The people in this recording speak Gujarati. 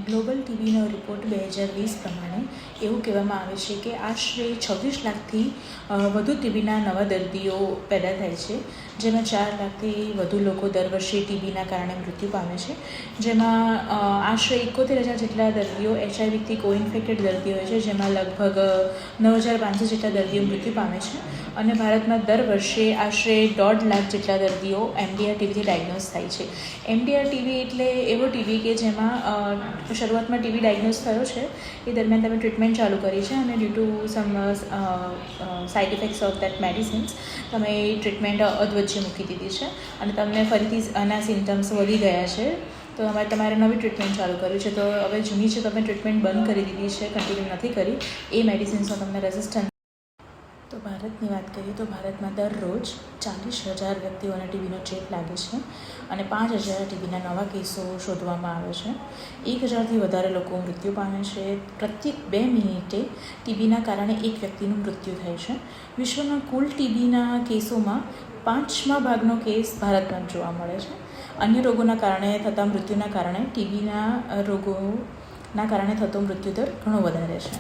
ગ્લોબલ ટીવીનો રિપોર્ટ 2020 પ્રમાણે એવું કહેવામાં આવે છે કે આશરે 26 લાખથી વધુ ટીબીના નવા દર્દીઓ પેદા થાય છે, જેમાં 4 લાખથી વધુ લોકો દર વર્ષે ટીબીના કારણે મૃત્યુ પામે છે, જેમાં આશરે 71,000 જેટલા દર્દીઓ HIV થી કોઇન્ફેક્ટેડ દર્દીઓ હોય છે, જેમાં લગભગ 9,500 જેટલા દર્દીઓ મૃત્યુ પામે છે. અને ભારતમાં દર વર્ષે આશરે 1.5 લાખ જેટલા દર્દીઓ MDR ટીબીથી ડાયગ્નોઝ થાય છે. MDR ટીબી એટલે એવો ટીબી કે જેમાં શરૂઆતમાં ટીબી ડાયગ્નોઝ થયો છે, એ દરમિયાન તમે ટ્રીટમેન્ટ ચાલુ કરી છે અને due to some side effects of that medicines તમે એ ટ્રીટમેન્ટ અધવચ્ચે મૂકી દીધી છે અને તમને ફરીથી આના સિમ્ટમ્સ વધી ગયા છે, તો તમારે નવી ટ્રીટમેન્ટ ચાલુ કરવી છે. તો હવે જૂની છે તમે ટ્રીટમેન્ટ બંધ કરી દીધી છે, કન્ટિન્યુ નથી કરી, એ મેડિસિન્સનો તમને રેઝિસ્ટન્સ. તો ભારતની વાત કરીએ તો ભારતમાં દરરોજ 40,000 વ્યક્તિઓને ટીબીનો ચેપ લાગે છે અને 5,000 ટીબીના નવા કેસો શોધવામાં આવે છે. 1,000થી વધારે લોકો મૃત્યુ પામે છે. પ્રત્યેક 2 મિનિટે ટીબીના કારણે એક વ્યક્તિનું મૃત્યુ થાય છે. વિશ્વના કુલ ટીબીના કેસોમાં 5મા ભાગનો કેસ ભારતમાં જોવા મળે છે. અન્ય રોગોના કારણે થતા મૃત્યુના કારણે ટીબીના રોગોના કારણે થતો મૃત્યુદર ઘણો વધારે છે.